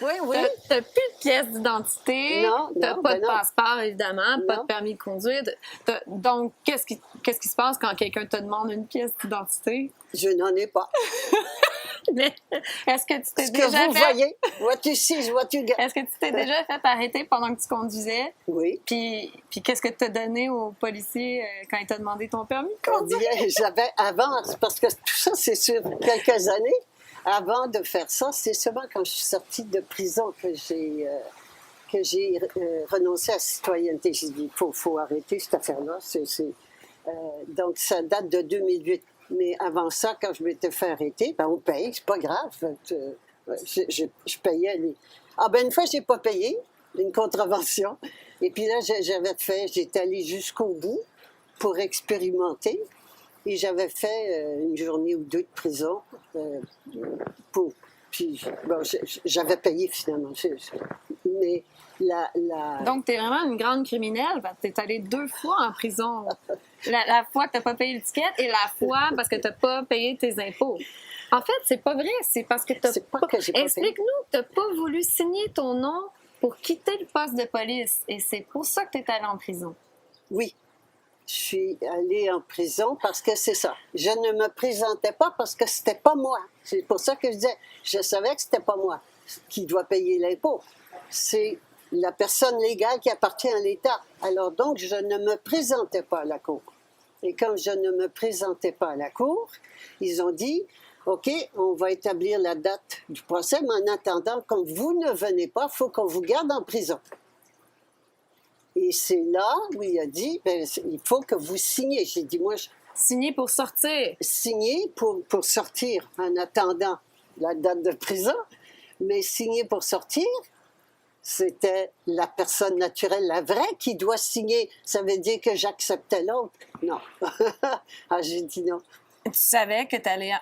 oui. T'as plus de pièce d'identité. Non, T'as non, pas ben de non. passeport, évidemment. Pas Non. de permis de conduire. Donc, qu'est-ce qui se passe quand quelqu'un te demande une pièce d'identité? Je n'en ai pas. Mais est-ce que tu t'es Ce déjà que vous fait... voyez, what you see is what you get. Est-ce que tu t'es déjà fait arrêter pendant que tu conduisais? Oui. Puis qu'est-ce que tu as donné aux policiers quand ils t'ont demandé ton permis de conduire? Bien, j'avais avant, parce que tout ça, c'est sur quelques années. Avant de faire ça, c'est seulement quand je suis sortie de prison que j'ai renoncé à la citoyenneté. J'ai dit, il faut arrêter cette affaire-là. Donc, ça date de 2008. Mais avant ça, quand je m'étais fait arrêter, ben, on paye, c'est pas grave. Je payais les... Ah ben une fois, j'ai pas payé, une contravention. Et puis là, j'étais allée jusqu'au bout pour expérimenter. Et j'avais fait une journée ou deux de prison puis bon, j'avais payé finalement. Mais Donc, tu es vraiment une grande criminelle. Tu es allée 2 fois en prison. La fois que tu n'as pas payé l'étiquette et la fois parce que tu n'as pas payé tes impôts. En fait, c'est pas vrai. C'est parce que tu C'est pas que j'ai pas payé. Explique-nous que tu n'as pas voulu signer ton nom pour quitter le poste de police. Et c'est pour ça que tu es allée en prison. Oui. Je suis allée en prison parce que c'est ça. Je ne me présentais pas parce que c'était pas moi. C'est pour ça que je disais, je savais que c'était pas moi qui doit payer l'impôt. C'est la personne légale qui appartient à l'État. Alors donc, je ne me présentais pas à la cour. Et comme je ne me présentais pas à la cour, ils ont dit, OK, on va établir la date du procès, mais en attendant, comme vous ne venez pas, il faut qu'on vous garde en prison. Et c'est là où il a dit, ben, il faut que vous signiez. J'ai dit, moi, Signer pour sortir. signer pour sortir en attendant la date de prison, mais signer pour sortir, c'était la personne naturelle, la vraie, qui doit signer. Ça veut dire que j'acceptais l'autre. Non. Ah, j'ai dit non. Tu savais que tu allais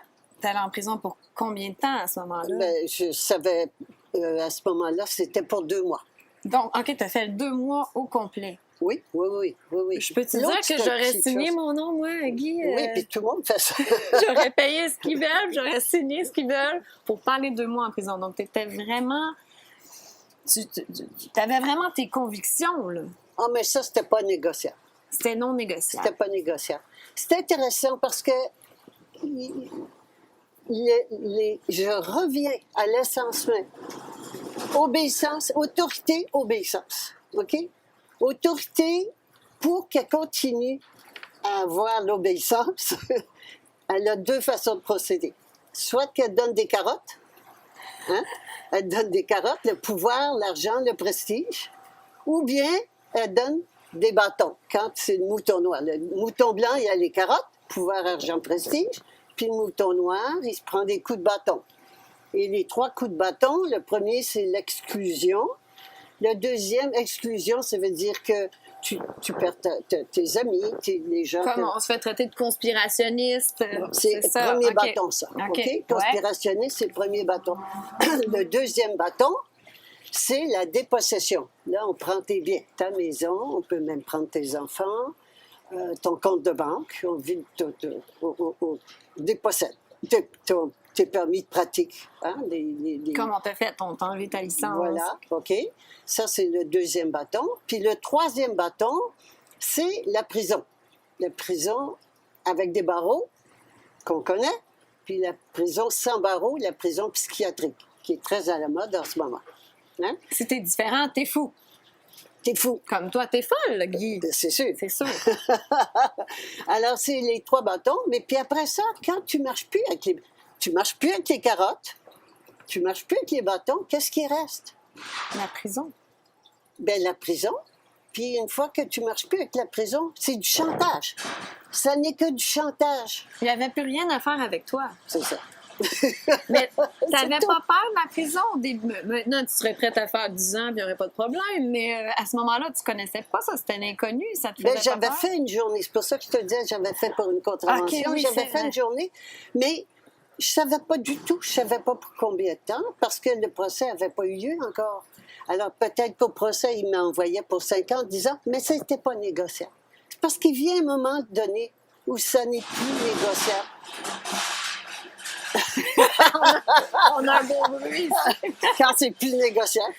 en prison pour combien de temps à ce moment-là? Ben, je savais, à ce moment-là, c'était pour 2 mois. Donc, OK, tu as fait 2 mois au complet. Oui. Je peux te dire L'autre, que c'était j'aurais quelque signé chose. mon nom, moi, Guy? Oui, puis tout le monde fait ça. J'aurais payé ce qu'ils veulent, j'aurais signé ce qu'ils veulent pour pas aller 2 mois en prison. Donc, tu étais vraiment... Tu avais vraiment tes convictions, là. Ah, mais ça, c'était pas négociable. C'était non négociable. C'était pas négociable. C'était intéressant parce que je reviens à l'essence même. Obéissance, autorité, obéissance. OK? Autorité, pour qu'elle continue à avoir l'obéissance, elle a 2 façons de procéder. Soit qu'elle donne des carottes, hein? Elle donne des carottes, le pouvoir, l'argent, le prestige, ou bien elle donne des bâtons, quand c'est le mouton noir. Le mouton blanc, il a les carottes, pouvoir, argent, prestige, puis le mouton noir, il se prend des coups de bâton. Et les 3 coups de bâton, le premier, c'est l'exclusion. Le deuxième, exclusion, ça veut dire que tu perds tes amis, les gens... Comme on se fait traiter de conspirationniste. C'est le ça. premier OK. bâton, ça. OK. OK? Conspirationniste, c'est le premier bâton. Le deuxième bâton, c'est la dépossession. Là, on prend tes biens, ta maison, on peut même prendre tes enfants, ton compte de banque, on dépossède. Tes permis de pratique. Hein? Comme on t'a fait, on t'a enlevé ta licence. Voilà, OK. Ça, c'est le deuxième bâton. Puis le troisième bâton, c'est la prison. La prison avec des barreaux, qu'on connaît, puis la prison sans barreaux, la prison psychiatrique, qui est très à la mode en ce moment. Hein? Si t'es différent, t'es fou. T'es fou. Comme toi, t'es folle, Guy. C'est sûr. C'est sûr. Alors, c'est les 3 bâtons, mais puis après ça, quand tu marches plus avec les carottes, tu marches plus avec les bâtons, qu'est-ce qui reste? La prison. Ben, la prison. Puis une fois que tu marches plus avec la prison, c'est du chantage. Ça n'est que du chantage. Il n'y avait plus rien à faire avec toi. C'est ça. Mais t'avais C'est tout. pas peur de la prison au début. Maintenant, tu serais prête à faire 10 ans, puis il n'y aurait pas de problème. Mais à ce moment-là, tu connaissais pas ça. C'était l'inconnu. Ça te faisait Ben, pas j'avais peur? fait une journée. C'est pour ça que je te disais, j'avais fait pour une contravention. Ok, oui, j'avais c'est fait vrai. une journée. Mais je savais pas du tout. Je savais pas pour combien de temps, parce que le procès n'avait pas eu lieu encore. Alors, peut-être qu'au procès, il m'envoyait pour 5 ans, 10 ans, mais ça n'était pas négociable. C'est parce qu'il vient un moment donné où ça n'est plus négociable. On a un bon bruit. Quand c'est plus négociable.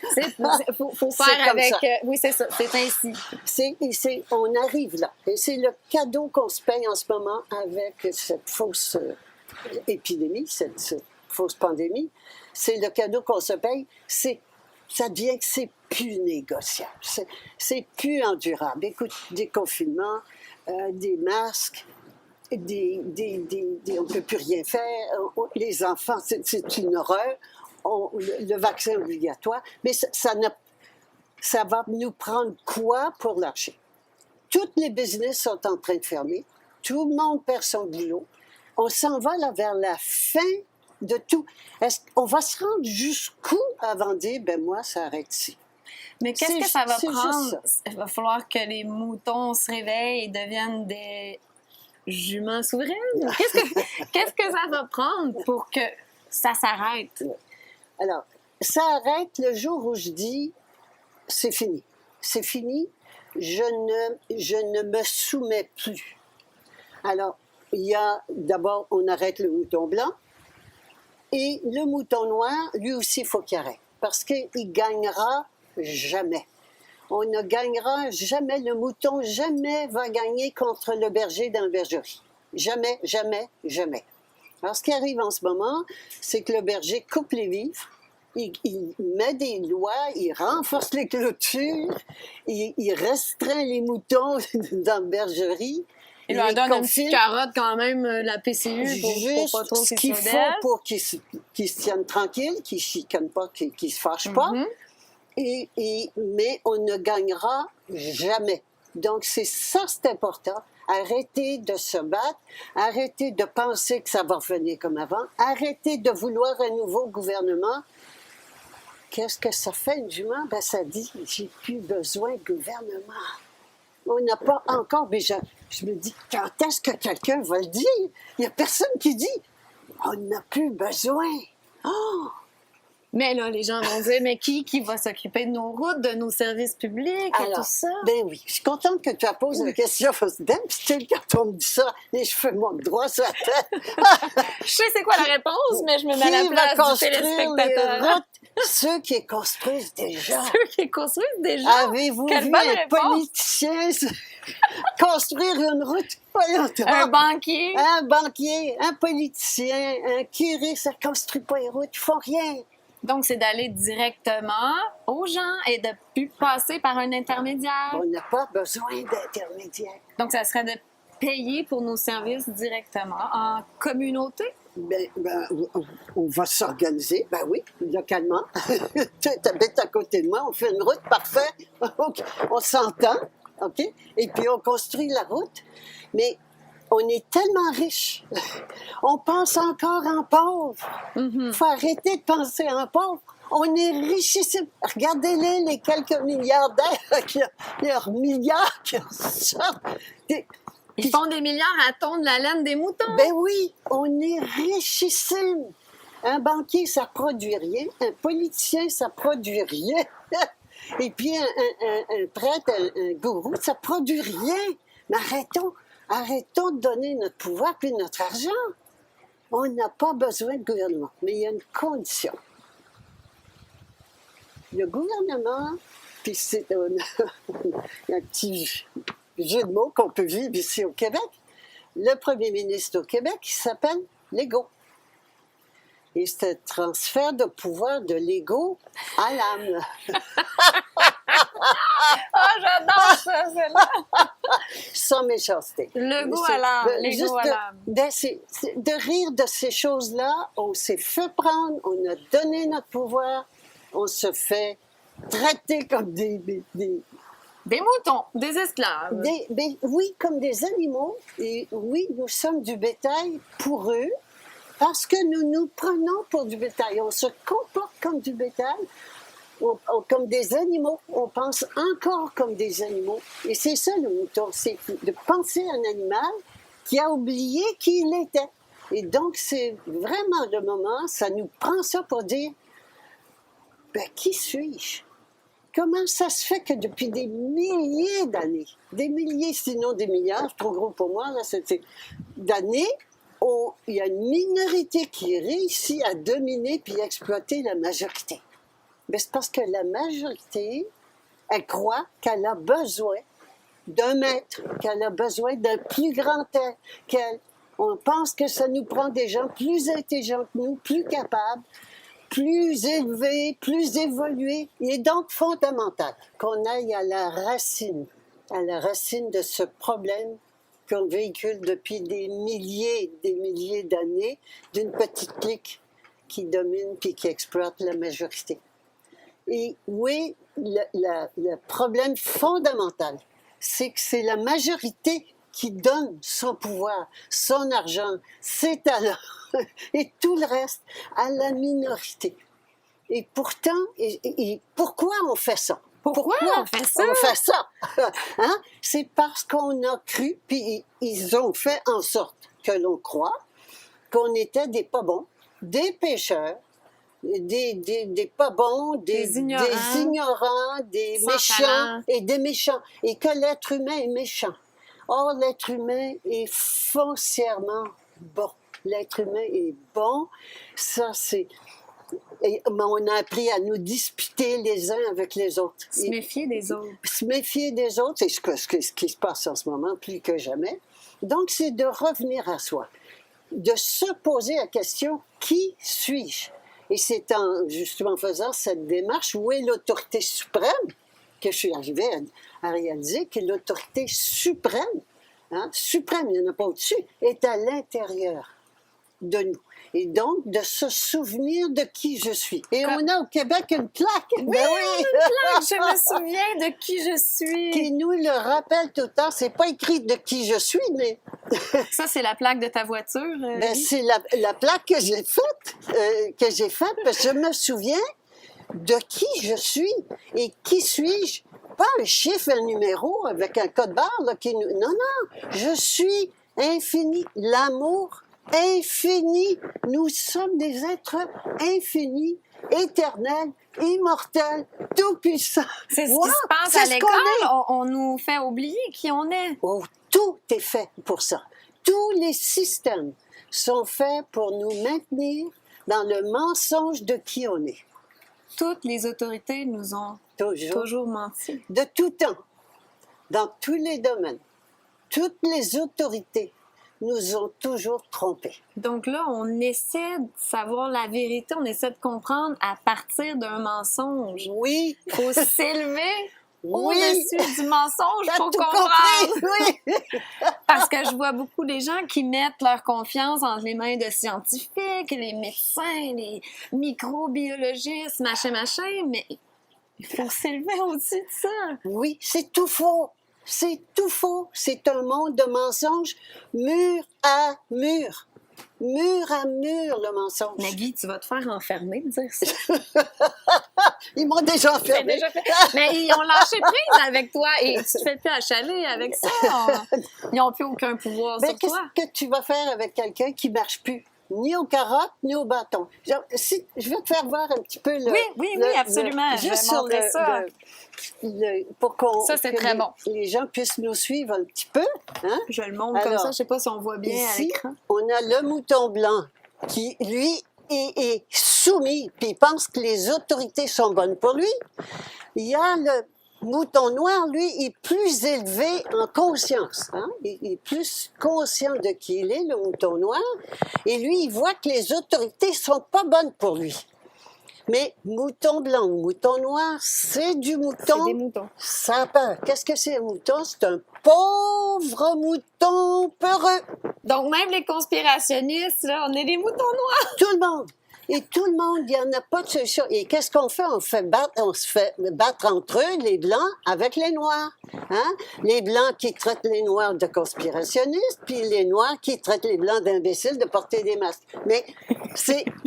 Faut C'est faire comme avec... ça. oui, c'est ça. C'est ainsi. On arrive là. Et c'est le cadeau qu'on se paye en ce moment avec cette fausse épidémie, cette fausse pandémie. C'est le cadeau qu'on se paye. Ça devient que c'est plus négociable. C'est plus endurable. Écoute, des confinements, des masques, on ne peut plus rien faire. Les enfants, c'est une horreur. Le vaccin obligatoire. Mais ça va nous prendre quoi pour lâcher? Toutes les business sont en train de fermer. Tout le monde perd son boulot. On s'en va là vers la fin de tout. Est-ce qu'on va se rendre jusqu'où avant de dire, ben moi, ça arrête ici? Mais qu'est-ce que ça va c'est prendre? juste ça. Il va falloir que les moutons se réveillent et deviennent des juments souveraines. Qu'est-ce que ça va prendre pour que ça s'arrête? Alors, ça arrête le jour où je dis, c'est fini. C'est fini. Je ne me soumets plus. Alors, il y a d'abord, on arrête le mouton blanc. Et le mouton noir, lui aussi, il faut qu'il arrête. Parce qu'il gagnera jamais. On ne gagnera jamais. Le mouton jamais va gagner contre le berger dans la bergerie. Jamais, jamais, jamais. Alors, ce qui arrive en ce moment, c'est que le berger coupe les vivres, il met des lois, il renforce les clôtures, il restreint les moutons dans la bergerie. Il leur donne une petite carotte quand même, la PCU, pour pas trop ce qu'il faut pour qu'ils se tiennent tranquilles, qu'ils ne chicanent pas, qu'ils ne se fâchent pas. Mais on ne gagnera jamais. Donc, c'est ça, c'est important. Arrêtez de se battre, arrêtez de penser que ça va revenir comme avant, arrêtez de vouloir un nouveau gouvernement. Qu'est-ce que ça fait, une jument? Ben, ça dit, j'ai plus besoin de gouvernement. On n'a pas encore, mais je me dis, quand est-ce que quelqu'un va le dire? Il n'y a personne qui dit, on n'a plus besoin. Oh! Mais là, les gens vont dire, mais qui va s'occuper de nos routes, de nos services publics et tout ça? Ben oui, je suis contente que tu as posé la question. D'habitude, quand on me dit ça, les cheveux montent droit sur la tête. Je sais c'est quoi la réponse, mais je me mets à la place du téléspectateur. Les routes? Ceux qui les construisent déjà. Ceux qui les construisent déjà? Avez-vous Quelle vu bonne un réponse. politicien construire une route? Voyons donc. Un banquier? Un banquier, un politicien, un curé, ça ne construit pas les routes, ils font rien. Donc, c'est d'aller directement aux gens et de ne plus passer par un intermédiaire. On n'a pas besoin d'intermédiaire. Donc, ça serait de payer pour nos services directement en communauté? Ben, on va s'organiser, ben oui, localement. Tu habites à côté de moi, on fait une route, parfait. On s'entend, OK? Et puis on construit la route. Mais on est tellement riche. On pense encore en pauvre. Il faut arrêter de penser en pauvre. On est richissime. Regardez-les, les quelques milliardaires, leurs milliards qui sortent. Ils font des milliards à tondre la laine des moutons. Ben oui, on est richissime. Un banquier, ça produit rien. Un politicien, ça produit rien. Et puis un prêtre, un gourou, ça produit rien. Mais arrêtons de donner notre pouvoir puis notre argent. On n'a pas besoin de gouvernement. Mais il y a une condition. Le gouvernement, puis c'est un petit jeu de mots qu'on peut vivre ici au Québec. Le premier ministre au Québec, il s'appelle Legault. Et c'est un transfert de pouvoir de l'ego à l'âme. Ah, j'adore ça, celle-là! Sans méchanceté. Legault à l'âme, l'ego à l'âme. De rire de ces choses-là, on s'est fait prendre, on a donné notre pouvoir, on se fait traiter comme des moutons, des esclaves. Oui, comme des animaux. Et oui, nous sommes du bétail pour eux, parce que nous nous prenons pour du bétail. On se comporte comme du bétail, comme des animaux. On pense encore comme des animaux. Et c'est ça le mouton, c'est de penser à un animal qui a oublié qui il était. Et donc, c'est vraiment le moment, ça nous prend ça pour dire, ben, qui suis-je? Comment ça se fait que depuis des milliers d'années, des milliers, sinon des milliards, c'est trop gros pour moi, là, d'années, il y a une minorité qui réussit à dominer puis exploiter la majorité. Mais c'est parce que la majorité, elle croit qu'elle a besoin d'un maître, qu'elle a besoin d'un plus grand être qu'elle. On pense que ça nous prend des gens plus intelligents que nous, plus capables, plus élevés, plus évolués. Il est donc fondamental qu'on aille à la racine de ce problème qu'on véhicule depuis des milliers d'années d'une petite clique qui domine puis qui exploite la majorité. Et oui, le problème fondamental, c'est que c'est la majorité qui donne son pouvoir, son argent, ses talents et tout le reste à la minorité. Et pourtant, et pourquoi on fait ça? Pourquoi on fait ça? On fait ça. Hein? C'est parce qu'on a cru, puis ils ont fait en sorte que l'on croit qu'on était des pas bons, des pécheurs, des pas bons, des ignorants, des méchants talent. et des méchants. Et que l'être humain est méchant. Or, l'être humain est foncièrement bon. L'être humain est bon. Ça, c'est... Et on a appris à nous disputer les uns avec les autres. Se méfier des autres. Se méfier des autres, c'est ce qui se passe en ce moment, plus que jamais. Donc, c'est de revenir à soi, de se poser la question, qui suis-je? Et c'est en justement faisant cette démarche, où est l'autorité suprême, que je suis arrivée à réaliser que l'autorité suprême, suprême, il n'y en a pas au-dessus, est à l'intérieur de nous. Et donc, de se souvenir de qui je suis. Et on a au Québec une plaque. Oui, une plaque, je me souviens de qui je suis. Qui nous le rappelle tout le temps. C'est pas écrit de qui je suis, mais... Ça, c'est la plaque de ta voiture? Ben, c'est la plaque que j'ai faite, parce que je me souviens de qui je suis. Et qui suis-je? Pas un chiffre, un numéro avec un code barre. Là, Non, non. Je suis infini. L'amour infini. Nous sommes des êtres infinis, éternels, immortels, tout-puissants. C'est ce qui se passe à l'école. On nous fait oublier qui on est. Oh, tout est fait pour ça. Tous les systèmes sont faits pour nous maintenir dans le mensonge de qui on est. Toutes les autorités nous ont toujours menti. De tout temps, dans tous les domaines, toutes les autorités nous ont toujours trompés. Donc là, on essaie de savoir la vérité, on essaie de comprendre à partir d'un mensonge. Oui. Il faut s'élever Oui. au-dessus du mensonge T'as pour tout comprendre. compris, oui. Parce que je vois beaucoup des gens qui mettent leur confiance entre les mains de scientifiques, les médecins, les microbiologistes, machin, mais il faut s'élever au-dessus de ça. Oui, c'est tout faux. C'est tout faux. C'est un monde de mensonges, mur à mur. Mur à mur, le mensonge. Nagui, tu vas te faire enfermer de dire ça. Ils m'ont déjà enfermé. Mais ils ont lâché prise avec toi et tu te fais plus achaler avec ça. Ils n'ont plus aucun pouvoir sur toi. Qu'est-ce que tu vas faire avec quelqu'un qui ne marche plus? Ni aux carottes, ni au bâton. Je vais te faire voir un petit peu le... Oui, absolument. Je vais montrer ça. Pour ça, c'est très bon. Les gens puissent nous suivre un petit peu. Hein? Je le montre comme ça. Je ne sais pas si on voit bien ici, à l'écran. On a le mouton blanc qui, lui, est soumis, puis il pense que les autorités sont bonnes pour lui. Il y a le mouton noir, lui, est plus élevé en conscience. Hein? Il est plus conscient de qui il est, le mouton noir. Et lui, il voit que les autorités sont pas bonnes pour lui. Mais mouton blanc ou mouton noir, c'est du mouton. C'est des moutons. Ça a peur. Qu'est-ce que c'est un mouton? C'est un pauvre mouton peureux. Donc, même les conspirationnistes, là, on est des moutons noirs. Tout le monde. Et tout le monde, il n'y en a pas de solution. Et qu'est-ce qu'on fait? On se fait battre entre eux, les Blancs, avec les Noirs. Hein? Les Blancs qui traitent les Noirs de conspirationnistes, puis les Noirs qui traitent les Blancs d'imbéciles de porter des masques. Mais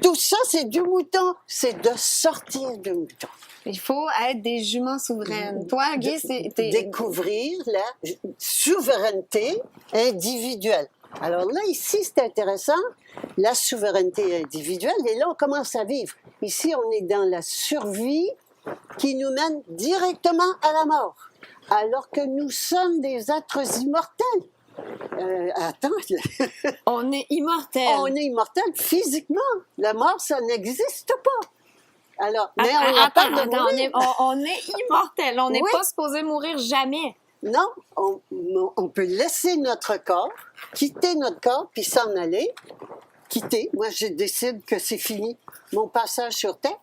tout ça, c'est du mouton. C'est de sortir du mouton. Il faut être des juments souveraines. Toi, Guy, c'est... Découvrir la souveraineté individuelle. Alors là, ici, c'est intéressant, la souveraineté individuelle, et là, on commence à vivre. Ici, on est dans la survie qui nous mène directement à la mort, alors que nous sommes des êtres immortels. Attends, On est immortel. on est immortel physiquement. La mort, ça n'existe pas. Alors, mais on a Attends, peur de mourir. on est immortel. On n'est Oui. pas supposé mourir jamais. Non, on peut laisser notre corps, quitter notre corps, puis s'en aller. Quitter. Moi, je décide que c'est fini, mon passage sur Terre.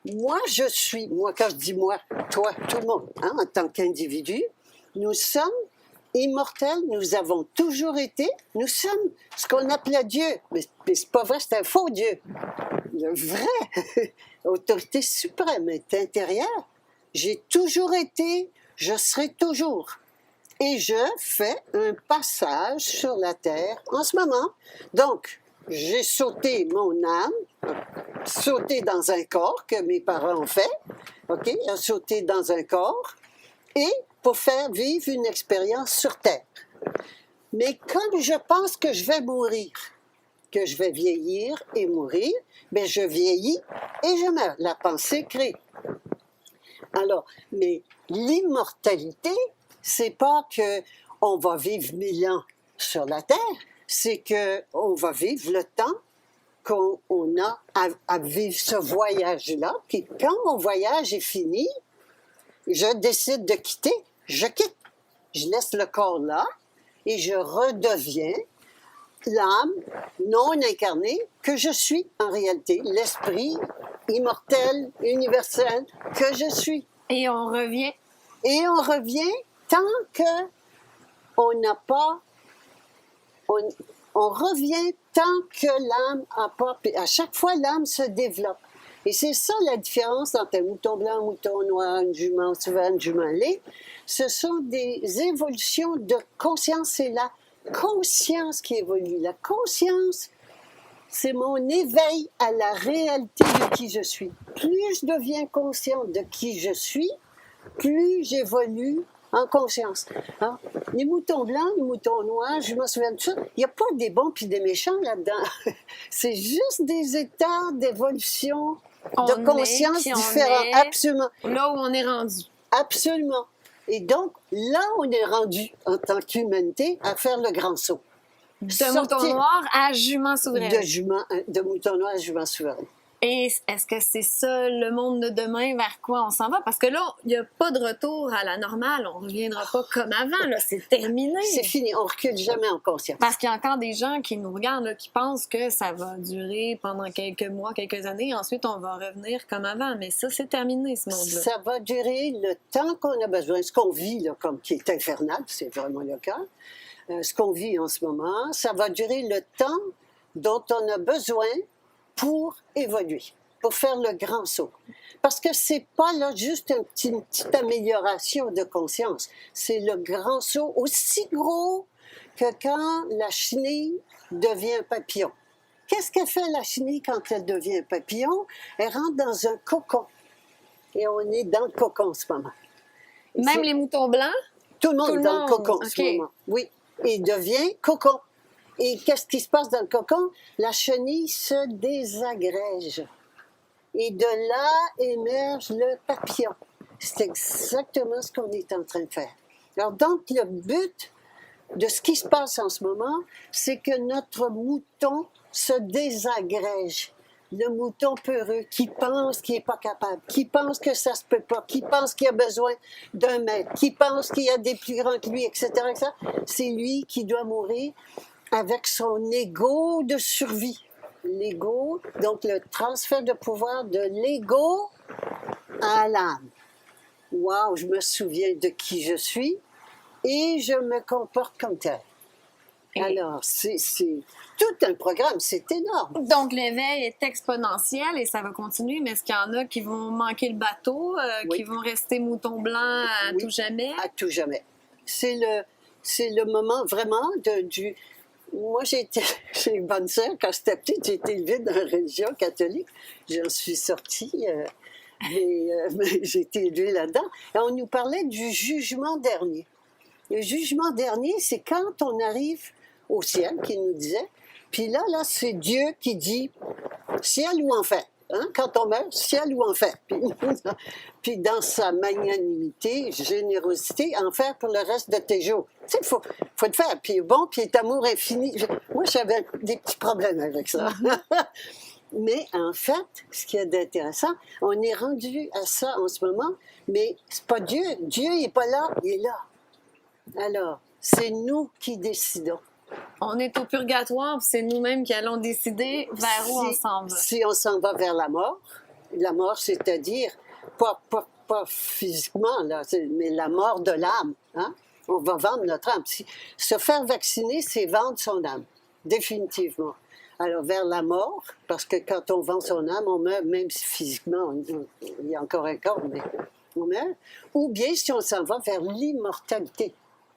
Moi, quand je dis moi, toi, tout le monde, hein, en tant qu'individu, nous sommes immortels, nous avons toujours été, nous sommes ce qu'on appelait Dieu. Mais c'est pas vrai, c'est un faux Dieu. Le vrai, autorité suprême est intérieure. J'ai toujours été, je serai toujours. Et je fais un passage sur la terre en ce moment. Donc, j'ai sauté mon âme, sauté dans un corps que mes parents ont fait, OK? Sauté dans un corps, et pour faire vivre une expérience sur terre. Mais comme je pense que je vais mourir, que je vais vieillir et mourir, bien, je vieillis et je meurs. La pensée crée. Alors, mais l'immortalité, c'est pas que on va vivre 1000 ans sur la Terre, c'est que on va vivre le temps qu'on a à vivre ce voyage-là. Puis quand mon voyage est fini, je décide de quitter, je quitte. Je laisse le corps là et je redeviens l'âme non incarnée que je suis en réalité, l'esprit immortel, universel que je suis. Et on revient. Et on revient tant que on n'a pas... On revient tant que l'âme n'a pas... À chaque fois, l'âme se développe. Et c'est ça la différence entre un mouton blanc, un mouton noir, une jument sauvage, une jument laide. Ce sont des évolutions de conscience. C'est la conscience qui évolue. La conscience, c'est mon éveil à la réalité de qui je suis. Plus je deviens consciente de qui je suis, plus j'évolue en conscience. Hein? Les moutons blancs, les moutons noirs, je me souviens de ça, il n'y a pas des bons puis des méchants là-dedans. C'est juste des états d'évolution, de conscience différents. Absolument. Là où on est rendu. Absolument. Et donc, là, on est rendu, en tant qu'humanité, à faire le grand saut. De mouton noir à jument souveraine. De mouton noir à jument souveraine. Et est-ce que c'est ça le monde de demain vers quoi on s'en va? Parce que là, il n'y a pas de retour à la normale. On ne reviendra pas comme avant. Là, c'est terminé. C'est fini. On ne recule jamais en conscience. Parce qu'il y a encore des gens qui nous regardent, là, qui pensent que ça va durer pendant quelques mois, quelques années. Ensuite, on va revenir comme avant. Mais ça, c'est terminé, ce monde-là. Ça va durer le temps qu'on a besoin. Ce qu'on vit, là, comme qui est infernal, c'est vraiment le cas. Ce qu'on vit en ce moment, ça va durer le temps dont on a besoin pour évoluer, pour faire le grand saut. Parce que c'est pas là juste une petite amélioration de conscience. C'est le grand saut aussi gros que quand la chenille devient un papillon. Qu'est-ce qu'elle fait la chenille quand elle devient un papillon? Elle rentre dans un cocon. Et on est dans le cocon en ce moment. Même les moutons blancs? Tout le monde est dans le cocon en ce moment. Oui. Et devient cocon. Et qu'est-ce qui se passe dans le cocon? La chenille se désagrège. Et de là émerge le papillon. C'est exactement ce qu'on est en train de faire. Alors donc, le but de ce qui se passe en ce moment, c'est que notre mouton se désagrège. Le mouton peureux qui pense qu'il n'est pas capable, qui pense que ça se peut pas, qui pense qu'il a besoin d'un maître, qui pense qu'il y a des plus grands que lui, etc., etc. C'est lui qui doit mourir avec son ego de survie. L'ego, donc le transfert de pouvoir de l'ego à l'âme. Wow, je me souviens de qui je suis et je me comporte comme tel. Alors, c'est tout un programme, c'est énorme. Donc, l'éveil est exponentiel et ça va continuer, mais est-ce qu'il y en a qui vont manquer le bateau, Oui. qui vont rester moutons blancs à Oui, tout jamais? À tout jamais. C'est le moment vraiment du... Moi, j'ai été chez une bonne sœur quand j'étais petite, j'ai été élevée dans la religion catholique. J'en suis sortie, mais j'ai été élevée là-dedans. Et on nous parlait du jugement dernier. Le jugement dernier, c'est quand on arrive au ciel, qu'il nous disait. Puis là, c'est Dieu qui dit ciel ou enfer. hein, quand on meurt, ciel ou enfer. Puis dans sa magnanimité, générosité, enfer pour le reste de tes jours. Tu sais, faut te faire. Puis bon, puis amour infini. Moi, j'avais des petits problèmes avec ça. Mais en fait, ce qui est intéressant, on est rendu à ça en ce moment, mais c'est pas Dieu. Dieu n'est pas là, il est là. Alors, c'est nous qui décidons. On est au purgatoire, puis c'est nous-mêmes qui allons décider vers où on s'en va. Si on s'en va vers la mort, c'est-à-dire, pas physiquement, là, mais la mort de l'âme. Hein? On va vendre notre âme. Se faire vacciner, c'est vendre son âme, définitivement. Alors, vers la mort, parce que quand on vend son âme, on meurt, même si physiquement, il y a encore un corps, mais on meurt. Ou bien si on s'en va vers l'immortalité.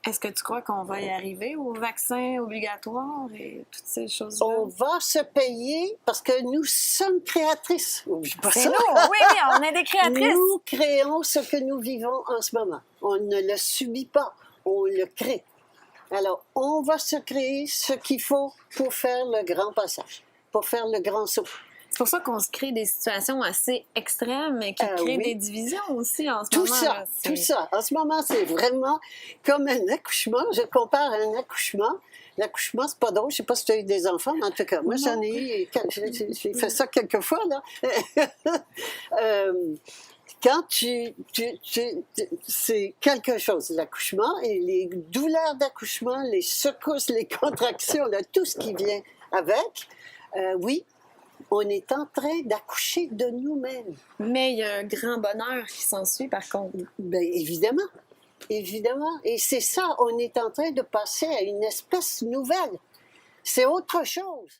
Est-ce que tu crois qu'on va y arriver au vaccin obligatoire et toutes ces choses-là? On va se payer parce que nous sommes créatrices. Oublie pas C'est ça. nous, oui, on est des créatrices. Nous créons ce que nous vivons en ce moment. On ne le subit pas, on le crée. Alors, on va se créer ce qu'il faut pour faire le grand passage, pour faire le grand saut. C'est pour ça qu'on se crée des situations assez extrêmes qui créent des divisions aussi en ce moment. Tout ça. En ce moment, c'est vraiment comme un accouchement. Je compare à un accouchement. L'accouchement, c'est pas drôle. Je sais pas si tu as eu des enfants, mais en tout cas, moi, j'en ai eu. J'ai fait ça quelques fois, là. Quand c'est quelque chose, l'accouchement, et les douleurs d'accouchement, les secousses, les contractions, là, tout ce qui vient avec, oui, on est en train d'accoucher de nous-mêmes. Mais il y a un grand bonheur qui s'ensuit, par contre. Bien, évidemment. Évidemment. Et c'est ça, on est en train de passer à une espèce nouvelle. C'est autre chose.